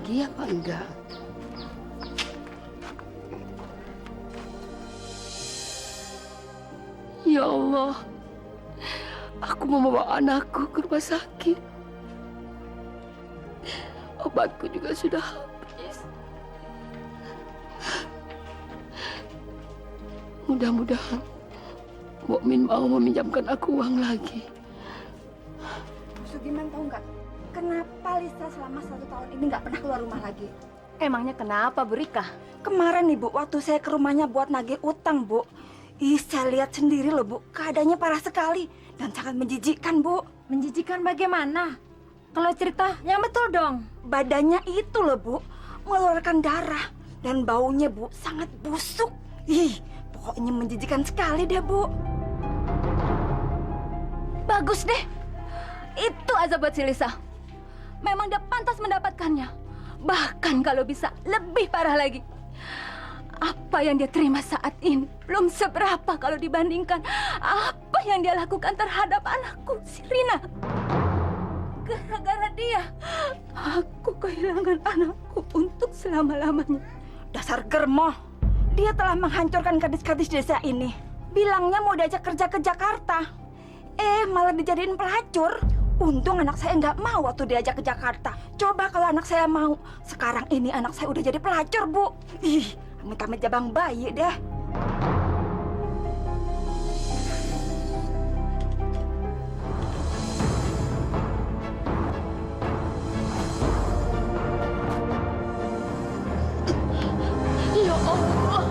lagi apa enggak? Ya Allah, aku mau membawa anakku ke rumah sakit. Obatku juga sudah habis. Mudah-mudahan Mukmin mau meminjamkan aku uang lagi. Bu Sugiman tahu nggak? Kenapa Lisa selama 1 tahun ini nggak pernah keluar rumah lagi? Emangnya kenapa, Bu Rika? Kemarin nih Bu, waktu saya ke rumahnya buat nagih utang Bu. Saya lihat sendiri loh Bu, keadaannya parah sekali dan sangat menjijikkan Bu. Menjijikan bagaimana? Kalau cerita yang betul dong. Badannya itu loh Bu, mengeluarkan darah dan baunya Bu sangat busuk. Pokoknya menjijikkan sekali deh Bu. Bagus deh. Itu azab buat si Lisa. Memang dia pantas mendapatkannya. Bahkan kalau bisa lebih parah lagi. Apa yang dia terima saat ini belum seberapa kalau dibandingkan apa yang dia lakukan terhadap anakku, si Rina. Gara-gara dia, aku kehilangan anakku untuk selama-lamanya. Dasar germoh, dia telah menghancurkan gadis-gadis desa ini. Bilangnya mau diajak kerja ke Jakarta. Malah dijadiin pelacur. Untung anak saya nggak mau waktu diajak ke Jakarta. Coba kalau anak saya mau. Sekarang ini anak saya udah jadi pelacur, Bu. Amit-amit jabang bayi deh. Ya Allah,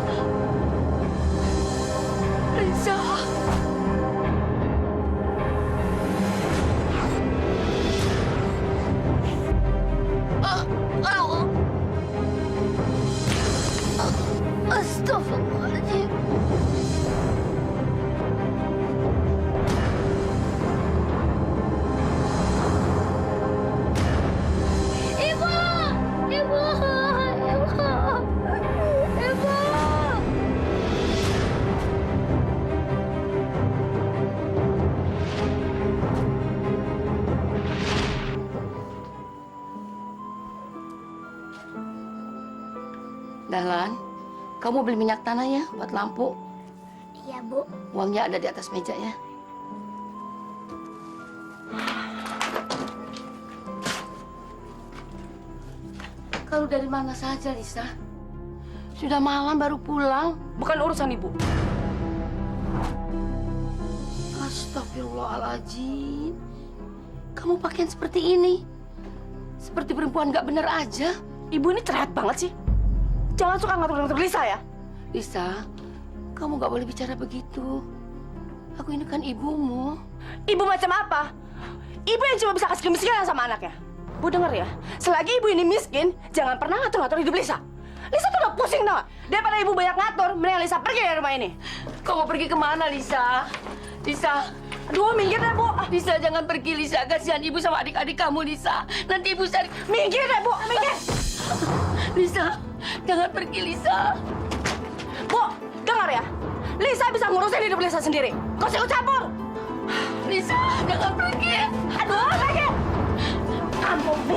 Lisa. Astagfirullahaladzim. Ibu! Ibu! Ibu! Ibu! Dahlan, kamu beli minyak tanah ya buat lampu. Iya, Bu. Uangnya ada di atas meja ya. Kalau dari mana saja, Lisa? Sudah malam baru pulang. Bukan urusan ibu. Astagfirullahaladzim. Kamu pakaian seperti ini. Seperti perempuan nggak bener aja. Ibu ini cerewet banget sih. Jangan suka ngatur-ngatur Lisa ya. Lisa, kamu nggak boleh bicara begitu. Aku ini kan ibumu. Ibu macam apa? Ibu yang cuma bisa kasih kemiskinan sama anaknya. Bu denger ya, selagi ibu ini miskin, jangan pernah ngatur-ngatur hidup Lisa. Lisa tuh udah pusing tau gak? Daripada ibu banyak ngatur, mending Lisa pergi dari rumah ini. Kamu pergi kemana, Lisa? Lisa, Aduh, minggir deh, Bu. Lisa jangan pergi, Lisa. Kasihan ibu sama adik-adik kamu, Lisa. Nanti ibu cari. Minggir deh, Bu. Minggir. Lisa, jangan pergi, Lisa. Bu, dengar ya. Lisa bisa ngurusin hidup Lisa sendiri. Kau ikut campur. Lisa, jangan pergi. Aduh, lagi. Ampun, Bu.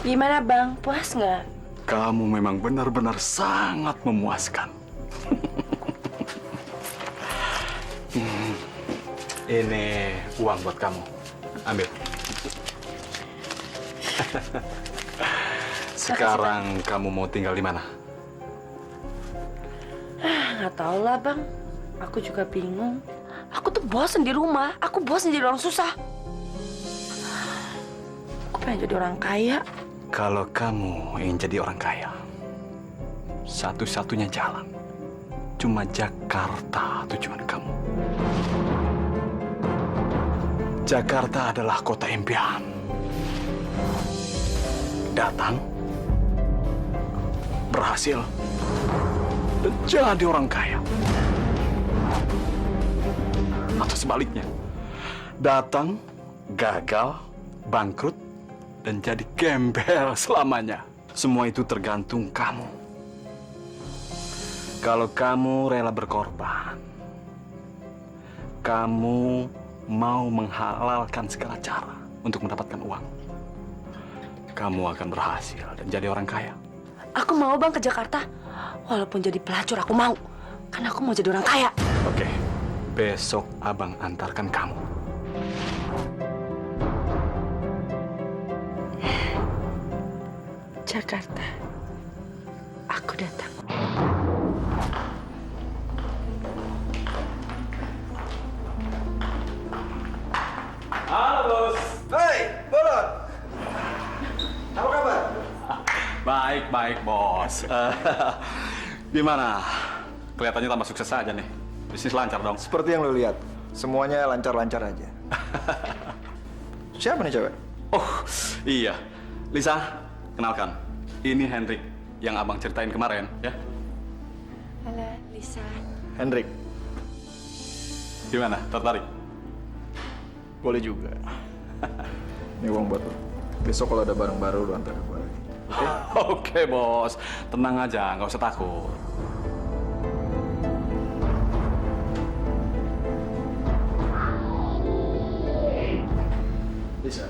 Gimana Bang, puas nggak? Kamu memang benar-benar sangat memuaskan. Ini uang buat kamu. Ambil. Sekarang kamu mau tinggal di mana? Nggak tahu lah Bang, aku juga bingung. Aku tuh bosen di rumah, aku bosen jadi orang susah. Aku pengen jadi orang kaya. Kalau kamu ingin jadi orang kaya, satu-satunya jalan cuma Jakarta tujuan kamu. Jakarta adalah kota impian. Datang, berhasil, dan jadi orang kaya. Atau sebaliknya, datang, gagal, bangkrut, dan jadi gembel selamanya. Semua itu tergantung kamu. Kalau kamu rela berkorban, kamu mau menghalalkan segala cara untuk mendapatkan uang, kamu akan berhasil dan jadi orang kaya. Aku mau Bang ke Jakarta, walaupun jadi pelacur aku mau. Karena aku mau jadi orang kaya. Oke, besok abang antarkan kamu. Jakarta, aku datang. Halo, Bos. Hai, Bolot. Apa kabar? Baik, Bos. Gimana? Kelihatannya tambah sukses aja nih. Bisnis lancar dong. Seperti yang lo lihat, semuanya lancar-lancar aja. Siapa nih cewek? Oh, iya. Lisa, kenalkan. Ini Hendrik yang abang ceritain kemarin, ya. Halo, Lisa. Hendrik. Gimana? Tertarik? Boleh juga. Ini uang buat lo. Besok kalau ada barang baru lo antar ke gue lagi. Oke, Bos. Tenang aja, nggak usah takut. Lisa,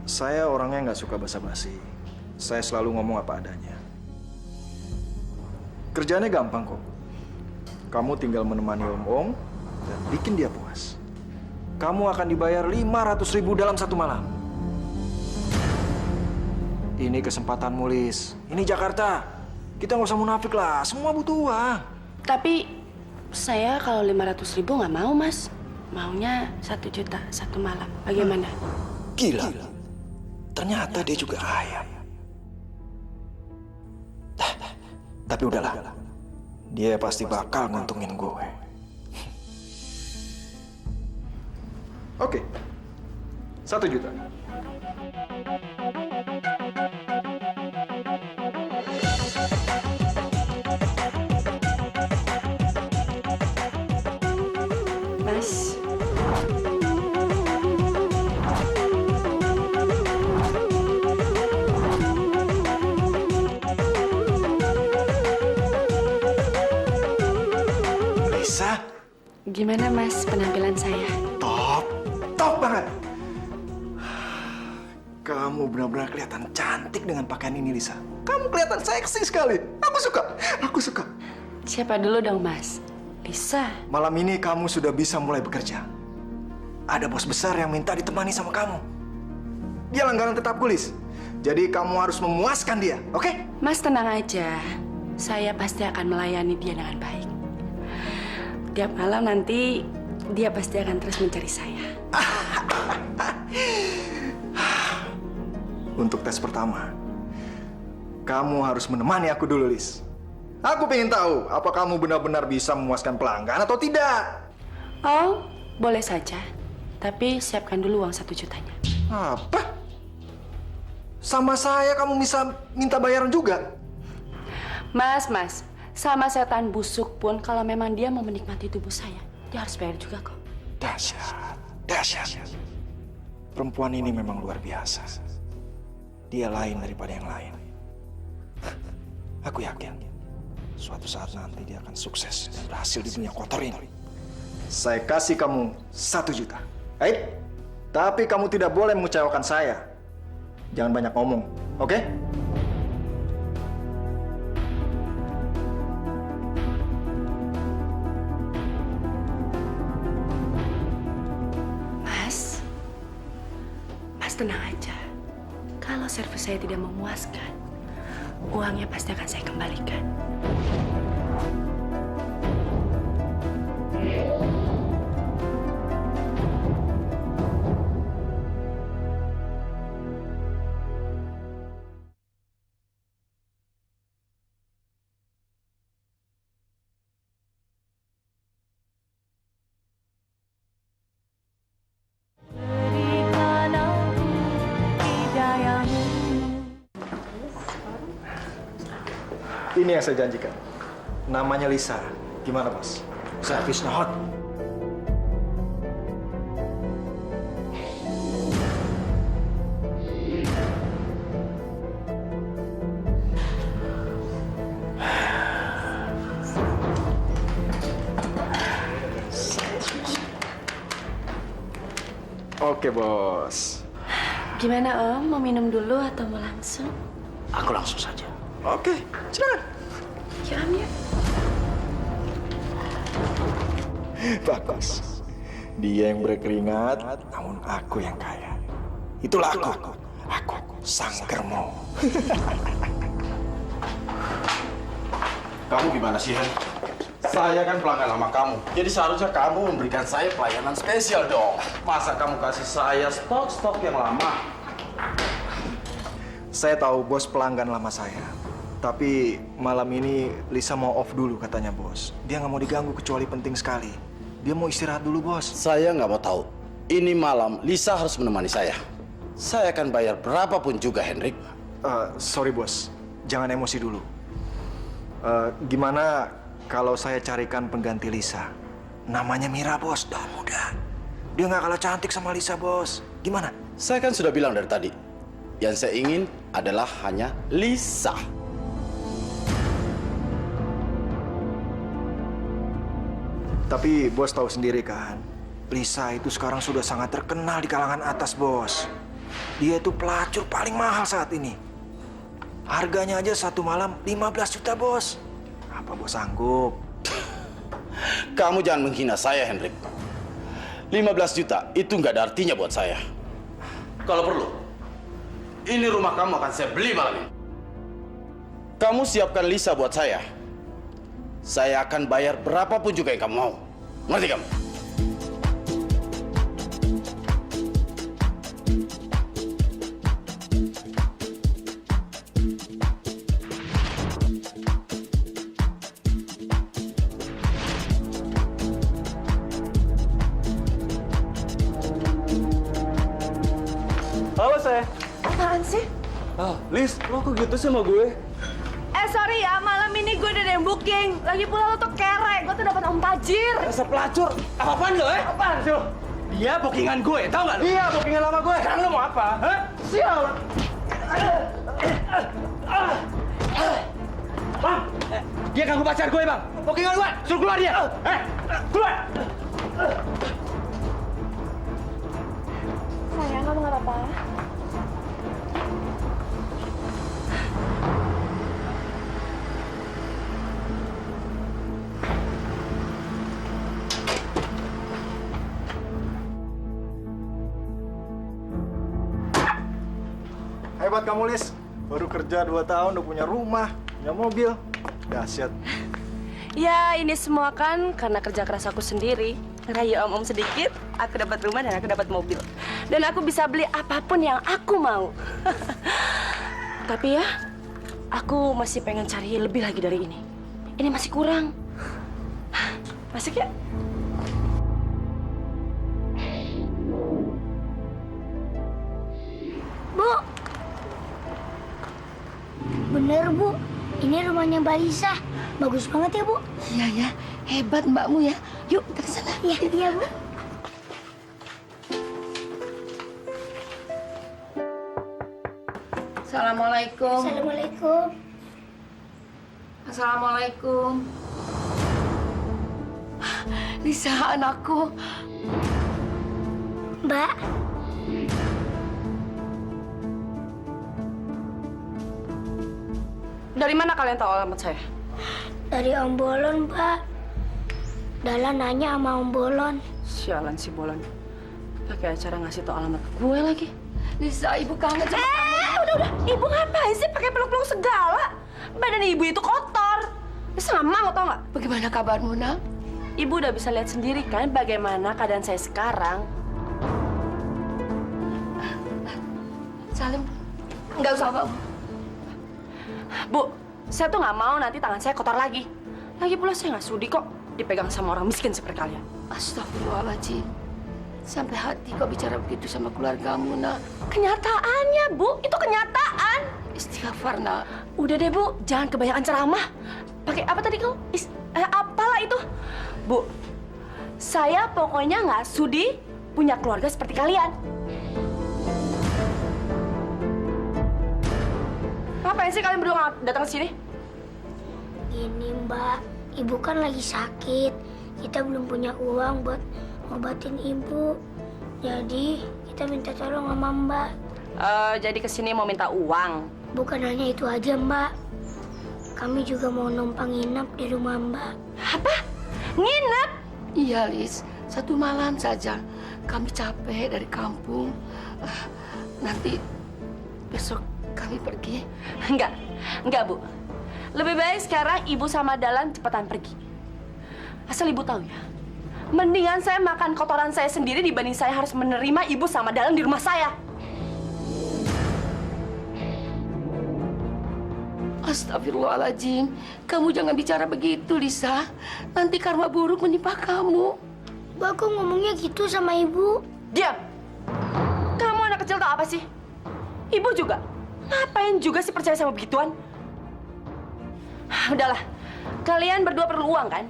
saya orangnya nggak suka basa-basi. Saya selalu ngomong apa adanya. Kerjaannya gampang kok. Kamu tinggal menemani Om dan bikin dia puas. Kamu akan dibayar 500.000 dalam satu malam. Ini kesempatanmu, Lis. Ini Jakarta. Kita nggak usah munafik lah. Semua butuh uang. Tapi saya kalau 500.000 nggak mau Mas. Maunya 1 juta satu malam. Bagaimana? Gila. Ternyata dia juga kaya. Tapi udahlah. Dia pasti bakal nguntungin gue. Oke. 1 juta. Mas. Lisa, Gimana Mas penampilan saya? top banget. Kamu benar-benar kelihatan cantik dengan pakaian ini, Lisa. Kamu kelihatan seksi sekali. Aku suka. Siapa dulu dong Mas? Lisa. Malam ini kamu sudah bisa mulai bekerja. Ada bos besar yang minta ditemani sama kamu. Dia langganan tetap kulis. Jadi kamu harus memuaskan dia, oke? Mas tenang aja. Saya pasti akan melayani dia dengan baik. Tiap malam nanti dia pasti akan terus mencari saya. Untuk tes pertama, kamu harus menemani aku dulu, Lis. Aku pengen tahu, apa kamu benar-benar bisa memuaskan pelanggan atau tidak? Oh, boleh saja. Tapi siapkan dulu uang 1 jutanya. Apa? Sama saya kamu bisa minta bayaran juga? Mas, sama setan busuk pun kalau memang dia mau menikmati tubuh saya, dia harus bayar juga kok. Dahsyat. Perempuan ini memang luar biasa. Dia lain daripada yang lain. Aku yakin, suatu saat nanti dia akan sukses dan berhasil di dunia kotor ini. Saya kasih kamu 1 juta. Tapi kamu tidak boleh mengecewakan saya. Jangan banyak ngomong. Oke? Mas tenang aja. Kalau servis saya tidak memuaskan, uangnya pasti akan saya kembalikan. Ini yang saya janjikan. Namanya Lisa. Gimana, Bos? Servisnya hot. Oke, Bos. Gimana Om? Mau minum dulu atau mau langsung? Aku langsung saja. Oke, silakan. Ya Om ya. Bagus. Dia yang berkeringat, namun aku yang kaya. Itulah aku. Aku sang Germo. Kamu gimana sih, Hen? Saya kan pelanggan lama kamu. Jadi seharusnya kamu memberikan saya pelayanan spesial dong. Masa kamu kasih saya stok-stok yang lama? Saya tahu bos pelanggan lama saya. Tapi malam ini Lisa mau off dulu katanya, Bos. Dia nggak mau diganggu kecuali penting sekali. Dia mau istirahat dulu, Bos. Saya nggak mau tahu. Ini malam Lisa harus menemani saya. Saya akan bayar berapapun juga, Hendrik. Sorry, Bos. Jangan emosi dulu. Gimana kalau saya carikan pengganti Lisa? Namanya Mira, Bos. Dan muda. Dia nggak kalah cantik sama Lisa, Bos. Gimana? Saya kan sudah bilang dari tadi. Yang saya ingin adalah hanya Lisa. Tapi Bos tahu sendiri kan, Lisa itu sekarang sudah sangat terkenal di kalangan atas, Bos. Dia itu pelacur paling mahal saat ini. Harganya aja satu malam 15 juta, Bos. Apa Bos sanggup? Kamu jangan menghina saya, Hendrik. 15 juta itu nggak ada artinya buat saya. Kalau perlu, ini rumah kamu akan saya beli malam ini. Kamu siapkan Lisa buat saya. Saya akan bayar berapapun juga yang kamu mau. Ngerti kamu? Halo, saya. Apaan sih? Liz, lo kok gitu sih sama gue? Sorry ya, malam ini gue udah ada yang booking. Lagi pula lo tuh kere, gue tuh dapat om tajir. Rasa pelacur. Apaan lo, Apaan sih lo? Dia bookingan gue, tau gak lo? Iya, bookingan lama gue. Sekarang lo mau apa? Hah? Sial! Bang! Dia ganggu pacar gue, Bang. Bookingan gue. Suruh keluar dia. Keluar! Sayang, kamu gak apa-apa? Hebat kamu, Liz. Baru kerja 2 tahun, udah punya rumah, punya mobil. Dahsyat. Ya, ini semua kan karena kerja keras aku sendiri. Ngerayu om-om sedikit, aku dapat rumah dan aku dapat mobil. Dan aku bisa beli apapun yang aku mau. Tapi ya, aku masih pengen cari lebih lagi dari ini. Ini masih kurang. Masuk ya? Bu, bener Bu, ini rumahnya Mbak Lisa. Bagus banget ya Bu. Iya ya, hebat mbakmu ya. Yuk kita ke sana. Iya, iya Bu. Assalamualaikum. Assalamualaikum. Assalamualaikum. Lisa, anakku. Mbak, Dari mana kalian tahu alamat saya? Dari Om Bolon, Mbak. Dahlan nanya sama Om Bolon. Sialan si Bolon. Pakai acara ngasih tau alamat gue lagi. Lisa, ibu kangen sama Udah. Ibu ngapain sih pakai peluk-peluk segala? Badan ibu itu kotor. Sama lo tau nggak? Bagaimana kabarmu, nak? Ibu udah bisa lihat sendiri kan bagaimana keadaan saya sekarang. Salim, nggak usah, Pak. Bu, saya tuh nggak mau nanti tangan saya kotor lagi. Lagi pula saya nggak sudi kok dipegang sama orang miskin seperti kalian. Astagfirullahaladzim. Sampai hati kau bicara begitu sama keluargamu, nak. Kenyataannya, Bu. Itu kenyataan. Istighfar, nak. Udah deh, Bu. Jangan kebanyakan ceramah. Pakai apa tadi kau? Apalah itu? Bu, saya pokoknya nggak sudi punya keluarga seperti kalian. Ngapain sih kalian berdua datang ke sini? Gini, Mbak. Ibu kan lagi sakit. Kita belum punya uang buat ngobatin ibu. Jadi, kita minta tolong sama Mbak. Jadi kesini mau minta uang. Bukan hanya itu aja, Mbak. Kami juga mau numpang nginep di rumah Mbak. Apa? Nginep? Iya, Lis. 1 malam saja. Kami capek dari kampung. Nanti besok kami pergi. Enggak, Bu. Lebih baik sekarang ibu sama Dahlan cepetan pergi. Asal ibu tahu ya, mendingan saya makan kotoran saya sendiri dibanding saya harus menerima ibu sama Dahlan di rumah saya. Astagfirullahaladzim. Kamu jangan bicara begitu, Lisa. Nanti karma buruk menimpa kamu. Mbak kok ngomongnya gitu sama ibu? Diam! Kamu anak kecil tau apa sih? Ibu juga. Ngapain juga sih percaya sama begituan? Udahlah, kalian berdua perlu uang kan?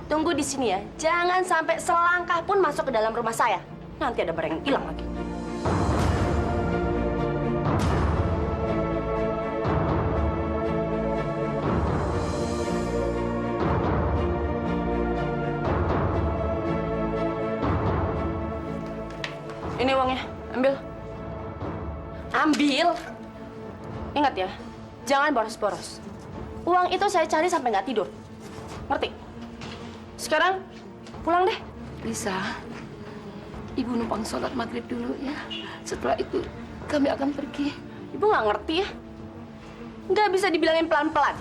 Tunggu di sini ya. Jangan sampai selangkah pun masuk ke dalam rumah saya. Nanti ada barang yang hilang lagi. Ini uangnya, ambil. Ambil. Ingat ya, jangan boros-boros. Uang itu saya cari sampai nggak tidur. Ngerti? Sekarang pulang deh. Lisa, ibu numpang sholat maghrib dulu ya. Setelah itu kami akan pergi. Ibu nggak ngerti ya? Nggak bisa dibilangin pelan-pelan.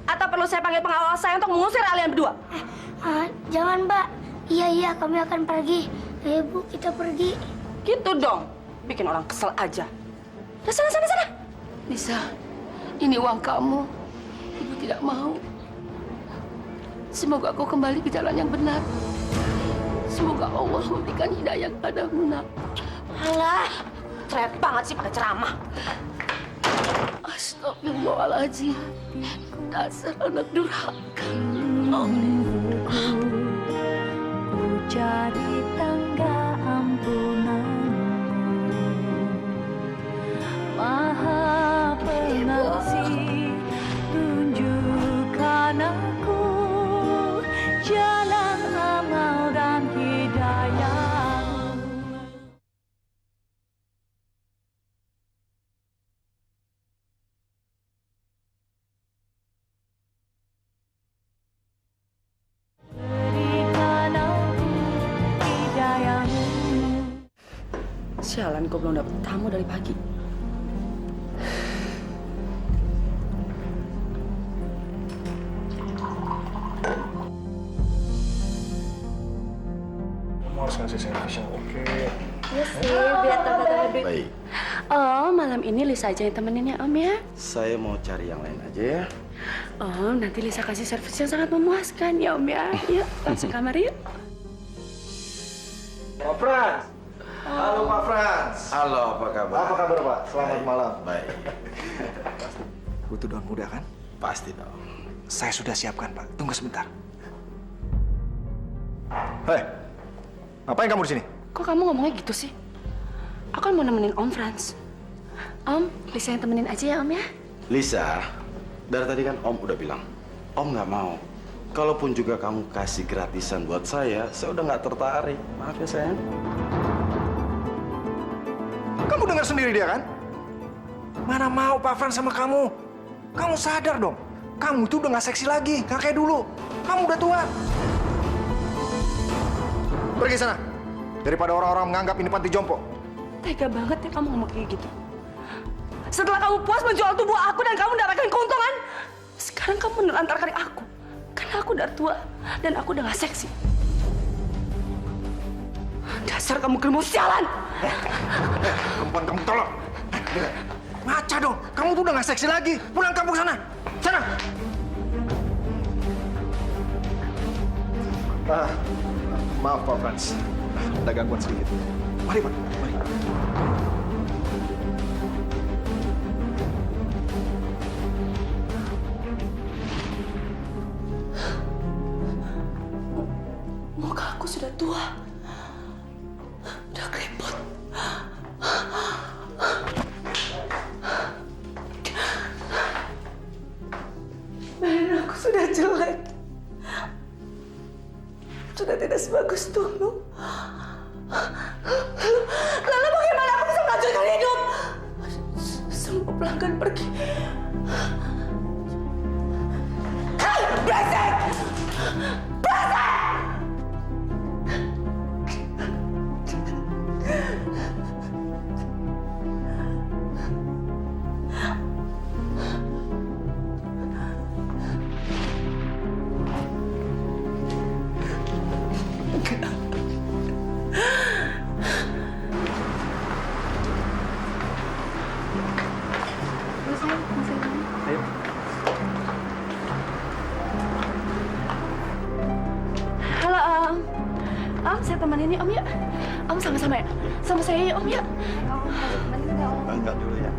Atau perlu saya panggil pengawal saya untuk mengusir kalian berdua? Jangan, Mbak. Iya, kami akan pergi. Ayo, Bu, kita pergi. Gitu dong. Bikin orang kesel aja. Udah sana. Lisa, ini uang kamu. Ibu tidak mau. Semoga kau kembali ke jalan yang benar. Semoga Allah memberikan hidayah kepadamu, nak. Alah, teriak banget sih pakai ceramah. Astagfirullahaladzim. Dasar anak durhaka. Ku cari tangga ampunanmu, Maha Pengasih, tunjukkan aku jalan amal dan hidayah. Berikan aku hidayahmu. Sialan, gue belum dapet tamu dari pagi. Kamu harus ngasih servis yang oke. Iya sih, biar tambah-tambah duit. Baik, Oh, malam ini Lisa aja yang temenin ya, Om ya? saya mau cari yang lain aja ya. Oh, nanti Lisa kasih servis yang sangat memuaskan ya, Om ya. Yuk, langsung kamar yuk. Pak Frans. Halo Pak Frans. Halo, apa kabar? Apa kabar Pak? Selamat malam. Baik, Butuh daun muda kan? pasti dong. Saya sudah siapkan Pak. Tunggu sebentar. Hei, ngapain kamu di sini? Kok kamu ngomongnya gitu sih? Aku kan mau nemenin Om Frans. Om, Lisa yang temenin aja ya, Om ya? Lisa, dari tadi kan Om udah bilang, Om nggak mau. Kalaupun juga kamu kasih gratisan buat saya udah nggak tertarik. Maaf ya sayang. Kamu dengar sendiri dia kan? Mana mau Pak Frans sama kamu? Kamu sadar dong. Kamu tuh udah gak seksi lagi, gak kayak dulu. Kamu udah tua. Pergi sana. Daripada orang-orang menganggap ini panti jompo. Tega banget ya kamu ngomong kayak gitu. Setelah kamu puas menjual tubuh aku dan kamu mendapatkan keuntungan, sekarang kamu menelantarkan aku. Karena aku udah tua dan aku udah gak seksi. Dasar kamu kermo sialan! Perempuan kamu tolong. Ngaca dong, kamu tuh udah gak seksi lagi. Pulang kampung sana. Sana. Maaf Pak Frans, ada gangguan sedikit. Mari Pak, mari. Muka aku sudah tua. Udah keriput. Badan aku sudah jelek. Sudah tidak sebagus dulu. Lalu bagaimana aku bisa melanjutkan hidup? Semua pelanggan pergi. Hei, brengsek! Brengsek! Halo Om. Om, saya temenin ya Om ya. Om sama-sama ya. Sama saya ya Om ya. Enggak dulu ya.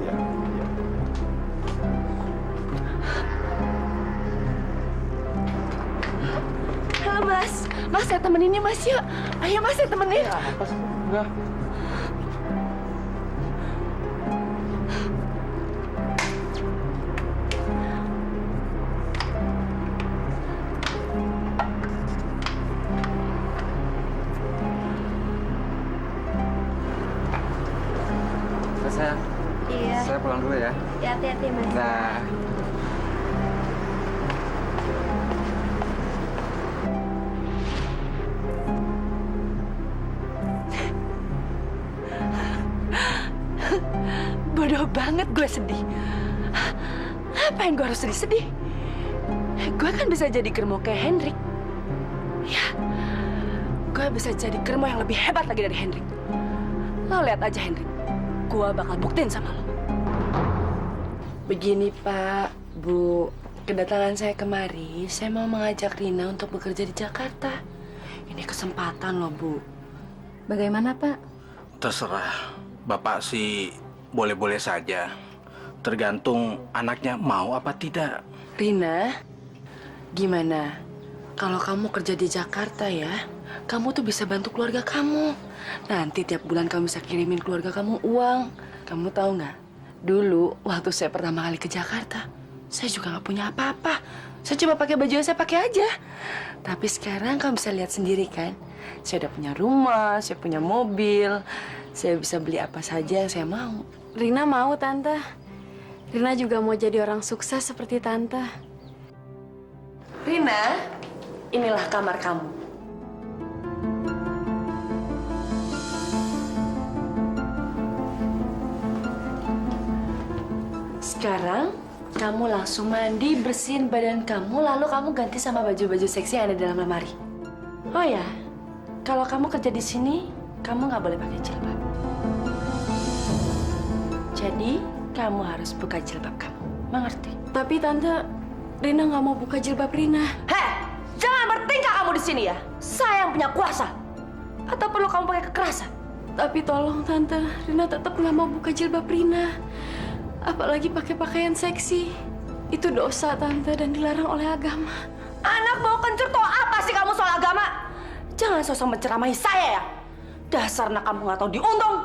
Iya. Halo Mas. Mas, saya temenin ya Mas yuk. Ayo Mas, saya temenin. Apa sih? Enggak. Sayang. Iya. Saya pulang dulu ya. Ya, hati-hati Mas. Nah. Bodoh banget gue sedih. Ngapain gue harus sedih-sedih? Gue kan bisa jadi germo kayak Hendrik. Ya, gue bisa jadi germo yang lebih hebat lagi dari Hendrik. Lo lihat aja Hendrik, gue bakal buktiin sama lo. Begini Pak, Bu, kedatangan saya kemari, saya mau mengajak Rina untuk bekerja di Jakarta. Ini kesempatan loh Bu. Bagaimana Pak? Terserah. Bapak sih boleh-boleh saja. Tergantung anaknya mau apa tidak. Rina, gimana? Kalau kamu kerja di Jakarta ya, kamu tuh bisa bantu keluarga kamu. Nanti tiap bulan kamu bisa kirimin keluarga kamu uang. Kamu tahu nggak? Dulu waktu saya pertama kali ke Jakarta, saya juga nggak punya apa-apa. Saya cuma pakai baju yang saya pakai aja. Tapi sekarang kamu bisa lihat sendiri kan? Saya udah punya rumah, saya punya mobil. Saya bisa beli apa saja yang saya mau. Rina mau, Tante. Rina juga mau jadi orang sukses seperti Tante. Rina, inilah kamar kamu. Sekarang, kamu langsung mandi, bersihin badan kamu, lalu kamu ganti sama baju-baju seksi yang ada dalam lemari. Oh ya, kalau kamu kerja di sini, kamu nggak boleh pakai jilbab. Jadi, kamu harus buka jilbab kamu. Mengerti? Tapi Tante, Rina nggak mau buka jilbab Rina. Heh, jangan bertingkah kamu di sini ya. Saya yang punya kuasa. Atau perlu kamu pakai kekerasan? Tapi tolong Tante, Rina tetap nggak mau buka jilbab Rina. Apalagi pakai pakaian seksi. Itu dosa Tante dan dilarang oleh agama. Anak bau kencur tau apa sih kamu soal agama? Jangan sosok menceramahi saya ya. Dasar anak kamu nggak tahu diuntung.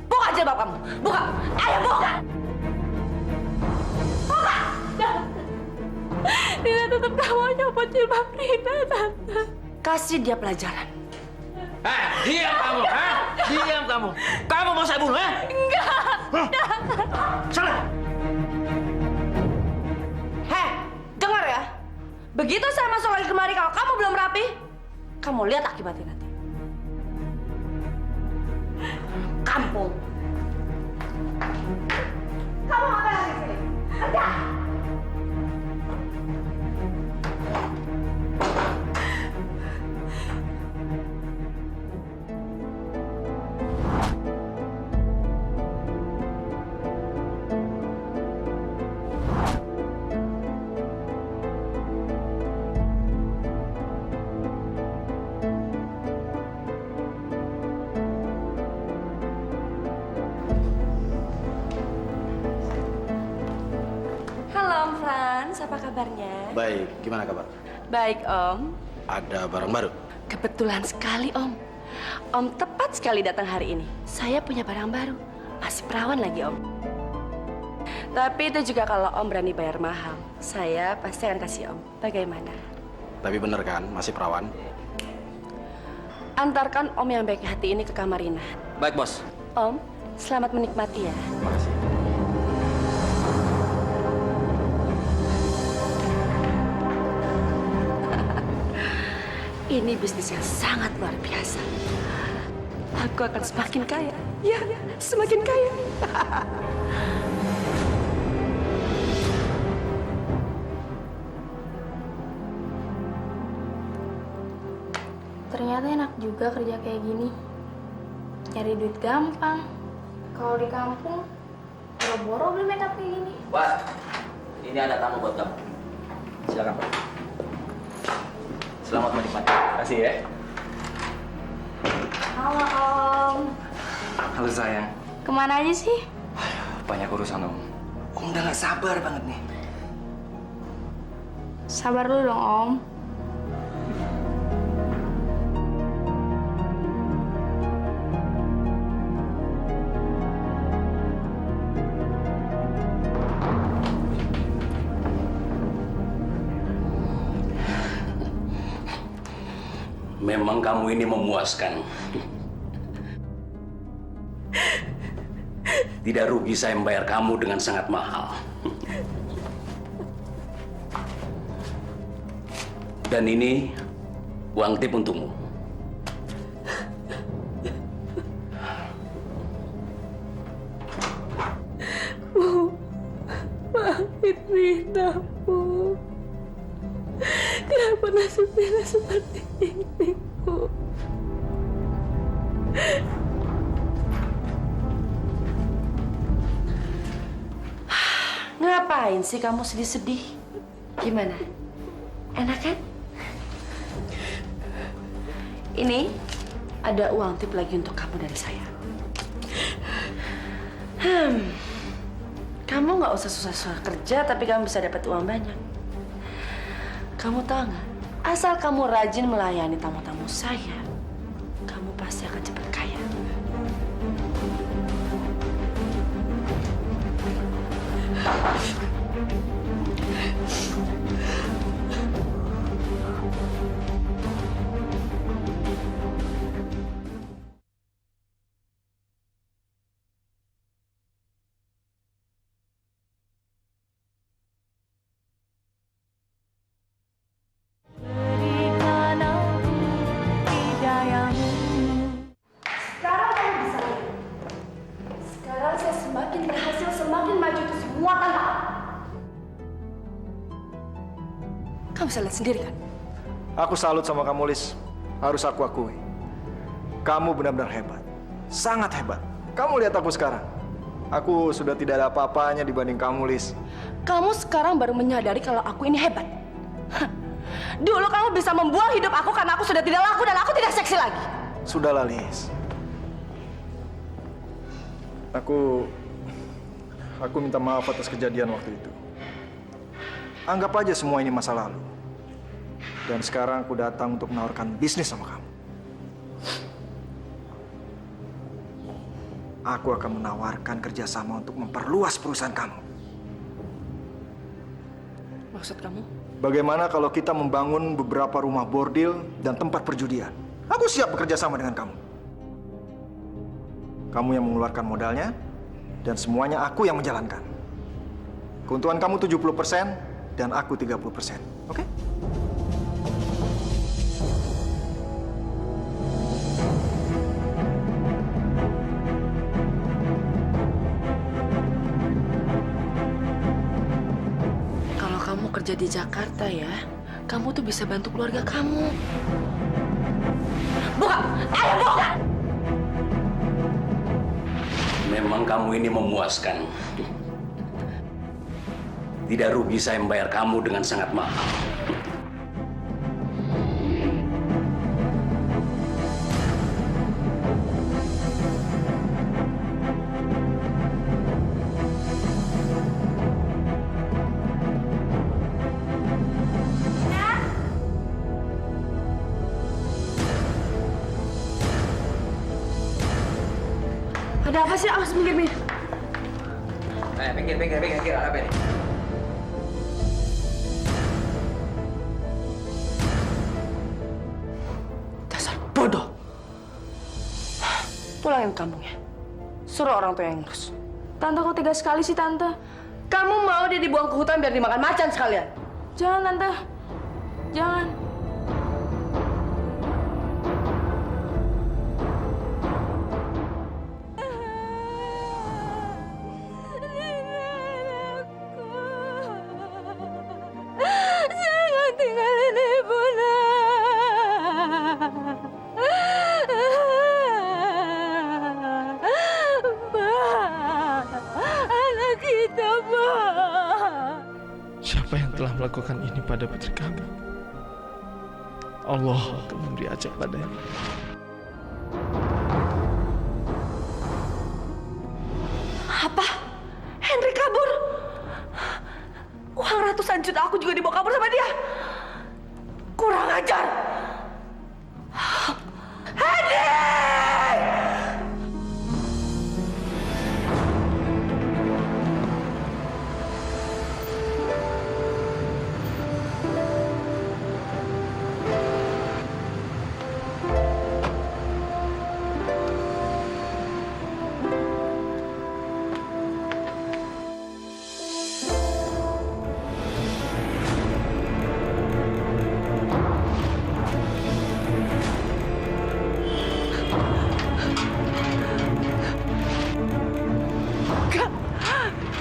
Buka jilbab kamu. Buka. Ayo buka. Buka. Rina tetap nggak mau nyopot jilbab Rina, Tante. Kasih dia pelajaran. Diam kamu, diam kamu. Kamu mau saya bunuh, Enggak. Sana. Heh, mau lihat akibatnya nanti. Kampung. Kamu ngapain di sini? Kerja! Halo Om Franz, apa kabarnya? Baik, gimana kabar? Baik Om. Ada barang baru? Kebetulan sekali Om. Om tepat sekali datang hari ini. Saya punya barang baru. Masih perawan lagi Om. Tapi itu juga kalau Om berani bayar mahal. Saya pasti akan kasih Om. Bagaimana? Tapi bener kan, masih perawan? Antarkan Om yang baik hati ini ke kamar Rina. Baik, Bos. Om, selamat menikmati ya. Makasih. Ini bisnis yang sangat luar biasa. Aku akan semakin kaya. Ya, semakin kaya. Ternyata enak juga kerja kayak gini. Cari duit gampang. Kalau di kampung, boro-boro beli makeup kayak gini. Wah, ini ada tamu buat kamu. Silakan, Pak. Selamat menikmati. Terima kasih ya. Halo Om. Halo sayang. Kemana aja sih? Banyak urusan, Om. Om udah gak sabar banget nih. Sabar dulu dong Om. Memang kamu ini memuaskan. Tidak rugi saya membayar kamu dengan sangat mahal. Dan ini uang tip untukmu. Maafin Rina, Bu. Kenapa nasib Rina seperti ini, Bu? Ngapain sih kamu sedih-sedih? Gimana? Enak kan? Ini ada uang tip lagi untuk kamu dari saya. Kamu nggak usah susah-susah kerja, tapi kamu bisa dapat uang banyak. Kamu tahu nggak? Asal kamu rajin melayani tamu-tamu saya, kamu pasti akan cepat kaya. Berikan aku hidayamu. Sekarang kamu bisa lihat. Sekarang saya semakin berhasil, semakin maju itu semua tanpa apa. Kamu bisa lihat sendiri kan? Aku salut sama kamu, Lis. Harus aku akui. Kamu benar-benar hebat. Sangat hebat. Kamu lihat aku sekarang. Aku sudah tidak ada apa-apanya dibanding kamu, Lis. Kamu sekarang baru menyadari kalau aku ini hebat. Hah. Dulu kamu bisa membuang hidup aku karena aku sudah tidak laku dan aku tidak seksi lagi. Sudahlah, Lis. Aku minta maaf atas kejadian waktu itu. Anggap aja semua ini masa lalu. Dan sekarang aku datang untuk menawarkan bisnis sama kamu. Aku akan menawarkan kerjasama untuk memperluas perusahaan kamu. Maksud kamu? Bagaimana kalau kita membangun beberapa rumah bordil dan tempat perjudian? Aku siap bekerja sama dengan kamu. Kamu yang mengeluarkan modalnya, dan semuanya aku yang menjalankan. Keuntungan kamu 70% dan aku 30%. Oke? kerja di Jakarta ya, kamu tuh bisa bantu keluarga kamu. Buka! Ayo buka! Memang kamu ini memuaskan. Tidak rugi saya membayar kamu dengan sangat mahal. Ada apa sih? Awas minggir. Pinggir. Ada apa ini? Dasar bodoh. Pulangin kampungnya. Suruh orang tua yang ngurus. Tante kok tega sekali sih, Tante? Kamu mau dia dibuang ke hutan biar dimakan macan sekalian? Jangan, Tante. Jangan. Jangan tinggalin ibu, anak kita, Siapa yang telah melakukan ini pada putri kami? Allah akan memberi ajab padanya. Apa? Henry kabur? Uang ratusan juta aku juga dibawa kabur sama dia. Kurang ajar. Henry!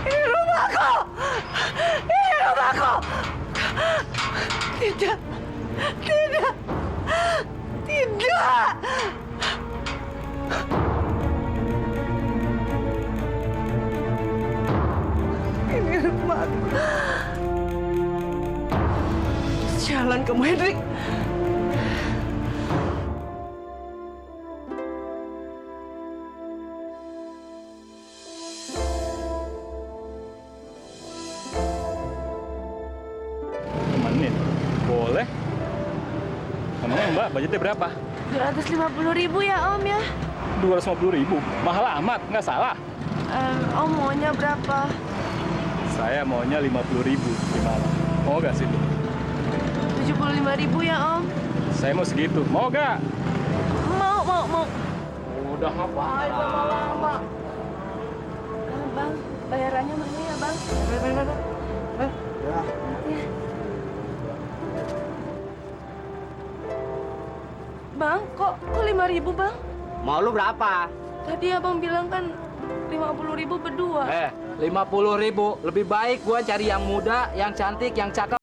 Ini rumahku! Ini rumahku! Tidak! Tidak! Tidak! Ini rumahku. Jalan kamu, Hendrik. Temenin? Boleh. Emangnya Mbak budgetnya berapa? 250.000 ya, Om ya? 250.000? Mahal amat, nggak salah. Om maunya berapa? Saya maunya 50.000 gimana? Mau nggak sih? 75.000 ya, Om? Saya mau segitu. Mau nggak? Mau. Udah ngapain lama-lama? Bang, bayarannya mana ya, Bang? Ya. Bang, kok 5.000, Bang? Mau lu berapa? Tadi Abang bilang kan 50.000 berdua. 50.000. Lebih baik gua cari yang muda, yang cantik, yang cakep.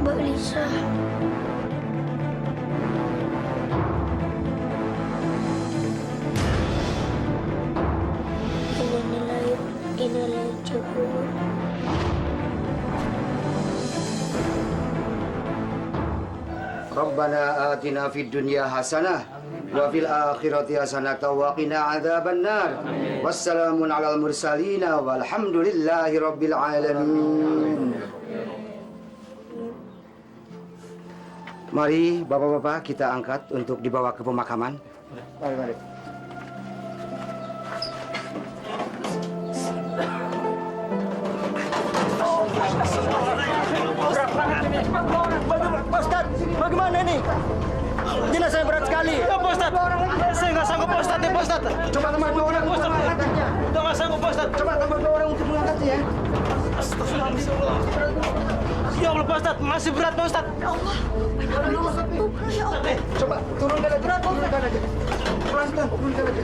Mbak Lisa. Inilah Jabur. Rabbana atina fid dunya hasanah wa fil akhirati hasanah wa qina adzabannar. Wassalamun alal mursalin walhamdulillahi rabbil alamin. Mari bapak-bapak kita angkat untuk dibawa ke pemakaman. Mari. Pak Ustadz, bagaimana ini? Jenazah berat sekali. Ya, Pak Ustadz. Saya nggak sanggup, Pak Ustadz. Pak Ustadz. Coba tambah 2 orang untuk mengangkatnya. Udah nggak sanggup, Pak Ustadz. Coba tambah 2 orang untuk mengangkatnya ya. Ya Allah, Pak Ustadz. Masih berat, Pak Ustadz. Ya Allah, ya Allah. Coba turunkan aja. Turunkan aja. Pelan-pelan, turunkan aja.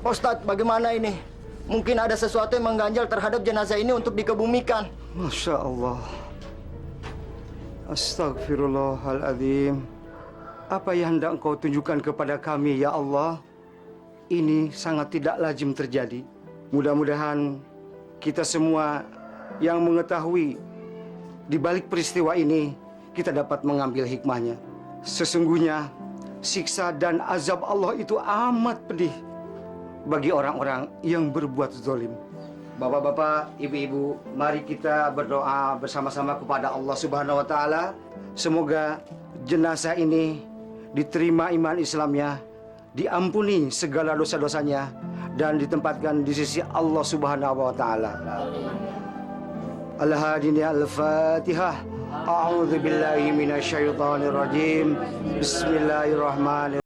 Pak Ustadz, bagaimana ini? Mungkin ada sesuatu yang mengganjal terhadap jenazah ini untuk dikebumikan. Masya Allah. Astagfirullahaladzim. Apa yang hendak Engkau tunjukkan kepada kami, ya Allah? Ini sangat tidak lazim terjadi. Mudah-mudahan kita semua yang mengetahui di balik peristiwa ini, kita dapat mengambil hikmahnya. Sesungguhnya, siksa dan azab Allah itu amat pedih bagi orang-orang yang berbuat zalim. Bapak-bapak, ibu-ibu, mari kita berdoa bersama-sama kepada Allah Subhanahu wa taala. Semoga jenazah ini diterima iman Islamnya, diampuni segala dosa-dosanya dan ditempatkan di sisi Allah Subhanahu wa taala. Al-Hadini Al-Fatihah. A'udzu billahi minasyaitonir rajim. Bismillahirrahmanirrahim.